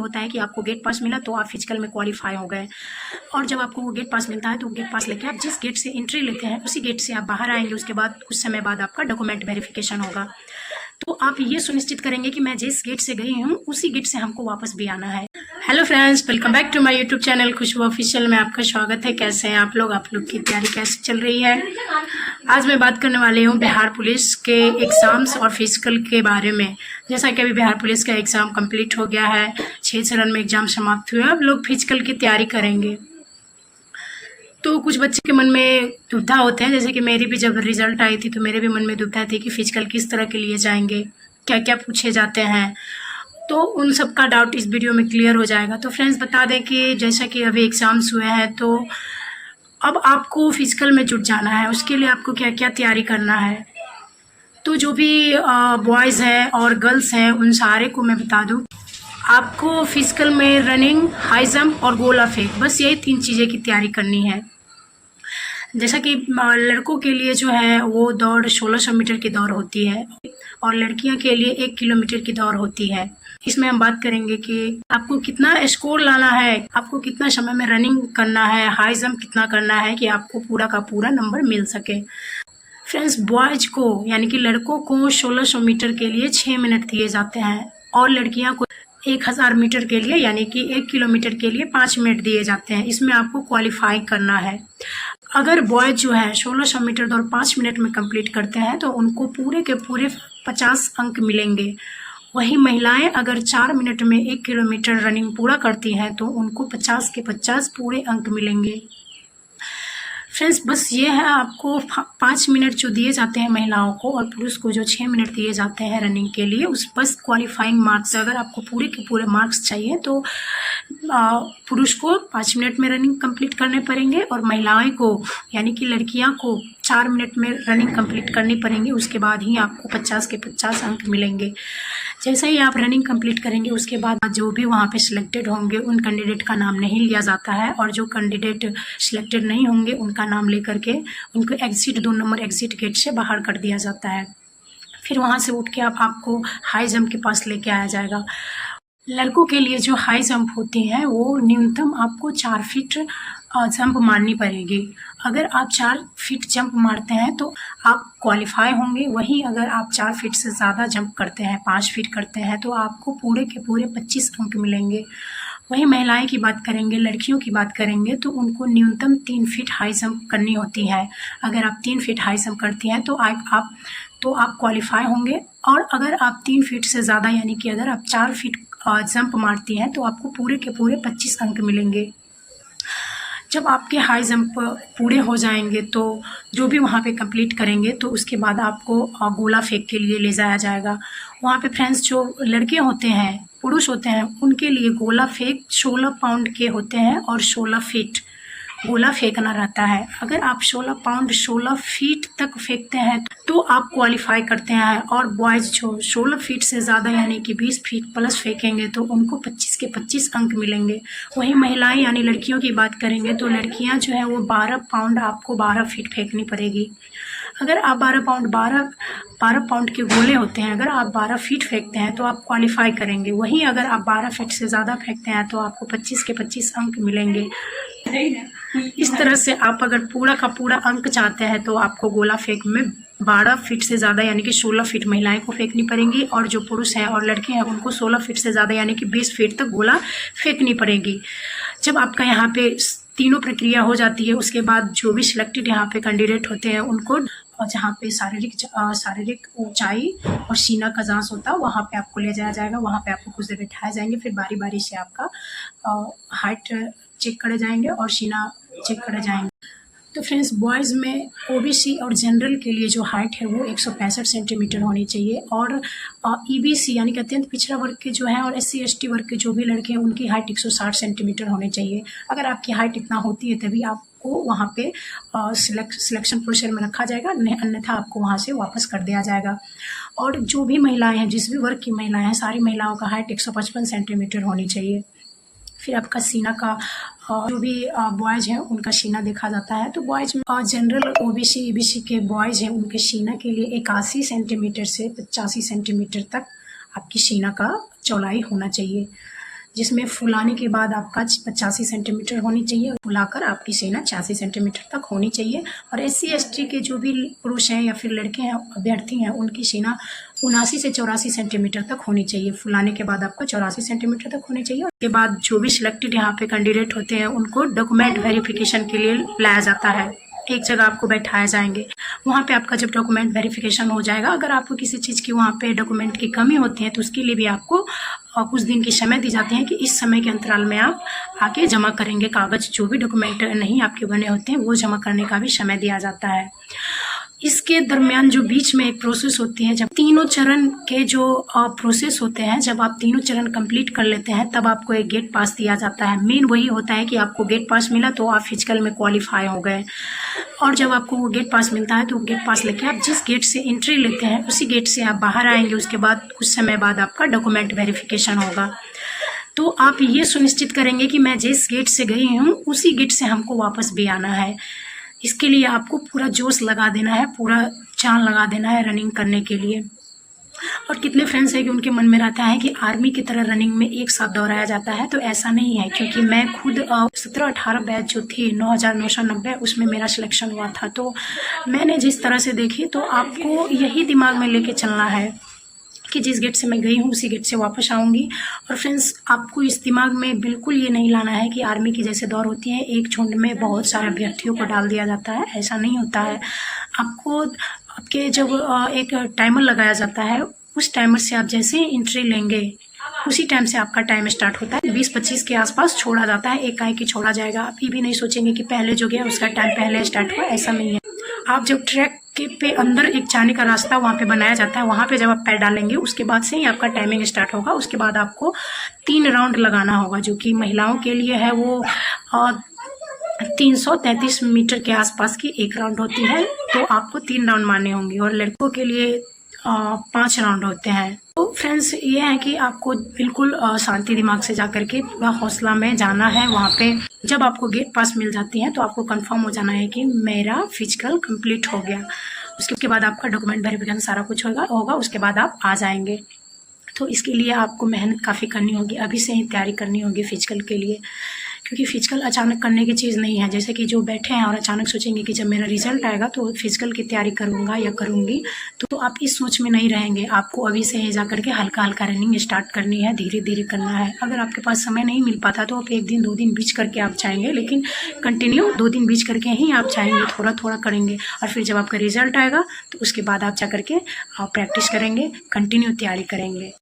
होता है कि आपको गेट पास मिला तो आप फिजिकल में क्वालिफाई हो गए। और जब आपको वो गेट पास मिलता है तो गेट पास लेके आप जिस गेट से एंट्री लेते हैं उसी गेट से आप बाहर आएंगे। उसके बाद कुछ समय बाद आपका डॉक्यूमेंट वेरिफिकेशन होगा। तो आप ये सुनिश्चित करेंगे कि मैं जिस गेट से गई हूँ उसी गेट से हमको वापस भी आना है। Hello friends, welcome back to my YouTube channel Khushboo official में आपका स्वागत है। कैसे हैं आप लोग की तैयारी कैसे चल रही है? आज मैं बात करने वाली हूँ बिहार पुलिस के एग्ज़ाम्स और फिजिकल के बारे में। जैसा कि अभी बिहार पुलिस का एग्ज़ाम कंप्लीट हो गया है, 6 चरण में एग्ज़ाम समाप्त हुए, अब लोग फिजिकल की तैयारी करेंगे। तो कुछ बच्चे के मन में दुविधा होते हैं, जैसे कि मेरी भी जब रिजल्ट आई थी तो मेरे भी मन में दुविधा थी कि फिजिकल किस तरह के लिए जाएंगे, क्या क्या पूछे जाते हैं। तो उन सब का डाउट इस वीडियो में क्लियर हो जाएगा। तो फ्रेंड्स बता दें कि जैसा कि अभी एग्ज़ाम्स हुए हैं तो अब आपको फिजिकल में जुट जाना है। उसके लिए आपको क्या क्या तैयारी करना है, तो जो भी बॉयज़ हैं और गर्ल्स हैं उन सारे को मैं बता दूं। आपको फिजिकल में रनिंग, हाई जंप और गोला फेंक, बस यही 3 चीज़ें की तैयारी करनी है। जैसा कि लड़कों के लिए जो है वो दौड़ 1600 मीटर की दौड़ होती है और लड़कियों के लिए 1 किलोमीटर की दौड़ होती है। इसमें हम बात करेंगे कि आपको कितना स्कोर लाना है, आपको कितना समय में रनिंग करना है, हाई जंप कितना करना है कि आपको पूरा का पूरा नंबर मिल सके। फ्रेंड्स, बॉयज को यानी कि लड़कों को 1600 मीटर के लिए 6 मिनट दिए जाते हैं और लड़कियां को 1000 मीटर के लिए यानी कि 1 किलोमीटर के लिए 5 मिनट दिए जाते हैं। इसमें आपको क्वालिफाई करना है। अगर बॉयज जो है 1600 मीटर दौड़ 5 मिनट में कंप्लीट करते हैं तो उनको पूरे के पूरे 50 अंक मिलेंगे। वही महिलाएं अगर 4 मिनट में 1 किलोमीटर रनिंग पूरा करती हैं तो उनको 50 के 50 पूरे अंक मिलेंगे। फ्रेंड्स, बस ये है, आपको 5 मिनट जो दिए जाते हैं महिलाओं को और पुरुष को जो 6 मिनट दिए जाते हैं रनिंग के लिए, उस बस क्वालिफाइंग मार्क्स। अगर आपको पूरे के पूरे मार्क्स चाहिए तो पुरुष को 5 मिनट में रनिंग कंप्लीट करने पड़ेंगे और महिलाएं को यानी कि लड़कियां को 4 मिनट में रनिंग कंप्लीट करनी पड़ेंगी। उसके बाद ही आपको 50 के 50 अंक मिलेंगे। जैसे ही आप रनिंग कंप्लीट करेंगे उसके बाद जो भी वहाँ पे सिलेक्टेड होंगे उन कैंडिडेट का नाम नहीं लिया जाता है और जो कैंडिडेट सिलेक्टेड नहीं होंगे उनका नाम लेकर के उनको एग्जिट 2 नंबर एग्जिट गेट से बाहर कर दिया जाता है। फिर वहाँ से उठ के आपको हाई जंप के पास लेके आया जाएगा। लड़कों के लिए जो हाई जंप होती है वो न्यूनतम आपको 4 फीट जंप मारनी पड़ेगी। अगर आप 4 फीट जंप मारते हैं तो आप क्वालिफाई होंगे। वहीं अगर आप 4 फीट से ज़्यादा जंप करते हैं, 5 फीट करते हैं, तो आपको पूरे के पूरे 25 अंक मिलेंगे। वहीं महिलाएं की बात करेंगे, लड़कियों की बात करेंगे तो उनको न्यूनतम 3 फीट हाई जंप करनी होती है। अगर आप 3 फीट हाई जंप करती हैं तो आप क्वालिफाई होंगे। और अगर आप 3 फीट से ज़्यादा यानी कि अगर आप 4 फीट जंप मारती हैं तो आपको पूरे के पूरे 25 अंक मिलेंगे। जब आपके हाई जंप पूरे हो जाएंगे तो जो भी वहाँ पे कंप्लीट करेंगे तो उसके बाद आपको गोला फेंक के लिए ले जाया जाएगा। वहाँ पे फ्रेंड्स जो लड़के होते हैं, पुरुष होते हैं, उनके लिए गोला फेंक 16 पाउंड के होते हैं और 16 फीट गोला फेंकना रहता है। अगर आप 16 पाउंड 16 फीट तक फेंकते हैं तो आप क्वालिफाई करते हैं। और बॉयज़ जो 16 फीट से ज़्यादा यानी कि 20 फीट प्लस फेंकेंगे तो उनको 25 के 25 अंक मिलेंगे। वहीं महिलाएं यानी लड़कियों की बात करेंगे तो लड़कियां जो है वो 12 पाउंड आपको 12 फीट फेंकनी पड़ेगी। अगर आप 12 पाउंड के गोले होते हैं, अगर आप 12 फीट फेंकते हैं तो आप क्वालिफाई करेंगे। वहीं अगर आप 12 फीट से ज़्यादा फेंकते हैं तो आपको 25 के 25 अंक मिलेंगे। इस तरह से आप अगर पूरा का पूरा अंक चाहते हैं तो आपको गोला फेंक में 12 फीट से ज़्यादा यानी कि 16 फीट महिलाएं को फेंकनी पड़ेंगी और जो पुरुष हैं और लड़के हैं उनको 16 फीट से ज़्यादा यानी कि 20 फीट तक गोला फेंकनी पड़ेगी। जब आपका यहाँ पे तीनों प्रक्रिया हो जाती है उसके बाद जो भी सिलेक्टेड यहाँ पे कैंडिडेट होते हैं उनको जहाँ पे शारीरिक ऊंचाई और सीना का जांच होता है वहाँ पे आपको ले जाया जाएगा। वहाँ पे आपको कुछ देर बैठाया जाएंगे, फिर बारी बारी से आपका हाइट चेक करे जाएंगे और सीना चेक करे जाएंगे। तो फ्रेंड्स, बॉयज़ में ओबीसी और जनरल के लिए जो हाइट है वो 165 सेंटीमीटर होनी चाहिए और ईबीसी यानी कि अत्यंत पिछड़ा वर्ग के जो हैं और SC ST वर्ग के जो भी लड़के हैं उनकी हाइट 160 सेंटीमीटर होनी चाहिए। अगर आपकी हाइट इतना होती है तभी आपको वहाँ पे सिलेक्शन प्रोसेस में रखा जाएगा, अन्यथा आपको वहाँ से वापस कर दिया जाएगा। और जो भी महिलाएँ हैं, जिस भी वर्ग की महिलाएँ हैं, सारी महिलाओं का हाइट 155 सेंटीमीटर होनी चाहिए। फिर आपका सीना का जो भी बॉयज़ हैं उनका सीना देखा जाता है। तो बॉयज़ में जनरल ओबीसी ईबीसी के बॉयज़ हैं उनके सीना के लिए 81 सेंटीमीटर से 85 सेंटीमीटर तक आपकी सीना का चौड़ाई होना चाहिए। जिसमें फुलाने के बाद आपका 85 सेंटीमीटर होनी चाहिए, फुलाकर आपकी सीना 86 सेंटीमीटर तक होनी चाहिए। और SC/ST के जो भी पुरुष हैं या फिर लड़के हैं, अभ्यर्थी हैं, उनकी सीना 79 से 84 सेंटीमीटर तक होनी चाहिए। फुलाने के बाद आपको 84 सेंटीमीटर तक होनी चाहिए। उसके बाद जो भी सिलेक्टेड यहाँ पे कैंडिडेट होते हैं उनको डॉक्यूमेंट वेरिफिकेशन के लिए लाया जाता है। एक जगह आपको बैठाए जाएंगे, वहाँ पे आपका जब डॉक्यूमेंट वेरिफिकेशन हो जाएगा, अगर आपको किसी चीज़ की वहाँ पे डॉक्यूमेंट की कमी होती है तो उसके लिए भी आपको कुछ दिन की समय दी जाती है कि इस समय के अंतराल में आप आके जमा करेंगे कागज़। जो भी डॉक्यूमेंट नहीं आपके बने होते हैं वो जमा करने का भी समय दिया जाता है। इसके दरमियान जो बीच में एक प्रोसेस होती है, जब तीनों चरण के जो प्रोसेस होते हैं, जब आप तीनों चरण कंप्लीट कर लेते हैं तब आपको एक गेट पास दिया जाता है। मेन वही होता है कि आपको गेट पास मिला तो आप फिजिकल में क्वालिफाई हो गए। और जब आपको वो गेट पास मिलता है तो गेट पास लेके आप जिस गेट से एंट्री लेते हैं उसी गेट से आप बाहर आएंगे। उसके बाद कुछ समय बाद आपका डॉक्यूमेंट वेरिफिकेशन होगा। तो आप ये सुनिश्चित करेंगे कि मैं जिस गेट से गई हूँ उसी गेट से हमको वापस भी आना है। इसके लिए आपको पूरा जोश लगा देना है, पूरा जान लगा देना है रनिंग करने के लिए। और कितने फ्रेंड्स हैं कि उनके मन में रहता है कि आर्मी की तरह रनिंग में एक साथ दौड़ाया जाता है, तो ऐसा नहीं है। क्योंकि मैं खुद 17-18 बैच जो थी 9990 उसमें मेरा सिलेक्शन हुआ था। तो मैंने जिस तरह से देखी, तो आपको यही दिमाग में लेके चलना है कि जिस गेट से मैं गई हूँ उसी गेट से वापस आऊँगी। और फ्रेंड्स, आपको इस दिमाग में बिल्कुल ये नहीं लाना है कि आर्मी की जैसे दौड़ होती है, एक झुंड में बहुत सारे अभ्यर्थियों को डाल दिया जाता है। ऐसा नहीं होता है। आपको आपके जब एक टाइमर लगाया जाता है, उस टाइमर से आप जैसे एंट्री लेंगे उसी टाइम से आपका टाइम स्टार्ट होता है। 20-25 के आसपास छोड़ा जाता है, एकाएक ही छोड़ा जाएगा। आप ये भी नहीं सोचेंगे कि पहले जो गया उसका टाइम पहले स्टार्ट हुआ, ऐसा नहीं है। आप जब ट्रैक के पे अंदर एक जाने का रास्ता वहाँ पे बनाया जाता है, वहाँ पे जब आप पैर डालेंगे उसके बाद से ही आपका टाइमिंग स्टार्ट होगा। उसके बाद आपको 3 राउंड लगाना होगा, जो कि महिलाओं के लिए है वो 333 मीटर के आसपास की एक राउंड होती है, तो आपको 3 राउंड मारने होंगे। और लड़कों के लिए 5 राउंड होते हैं। तो फ्रेंड्स, ये है कि आपको बिल्कुल शांति दिमाग से जाकर के पूरा हौसला में जाना है। वहाँ पे जब आपको गेट पास मिल जाती है तो आपको कंफर्म हो जाना है कि मेरा फिजिकल कंप्लीट हो गया। उसके बाद आपका डॉक्यूमेंट वेरिफिकेशन सारा कुछ होगा। उसके बाद आप आ जाएंगे। तो इसके लिए आपको मेहनत काफ़ी करनी होगी, अभी से ही तैयारी करनी होगी फिजिकल के लिए। क्योंकि फिजिकल अचानक करने की चीज़ नहीं है। जैसे कि जो बैठे हैं और अचानक सोचेंगे कि जब मेरा रिजल्ट आएगा तो फिजिकल की तैयारी करूँगा या करूँगी, तो आप इस सोच में नहीं रहेंगे। आपको अभी से ही जा करके हल्का हल्का रनिंग स्टार्ट करनी है, धीरे धीरे करना है। अगर आपके पास समय नहीं मिल पाता तो आप 1 दिन 2 दिन बीच करके आप जाएंगे, लेकिन कंटिन्यू 2 दिन बीच करके ही आप जाएंगे, थोड़ा थोड़ा करेंगे। और फिर जब आपका रिजल्ट आएगा तो उसके बाद आप जा करके आप प्रैक्टिस करेंगे, कंटिन्यू तैयारी करेंगे।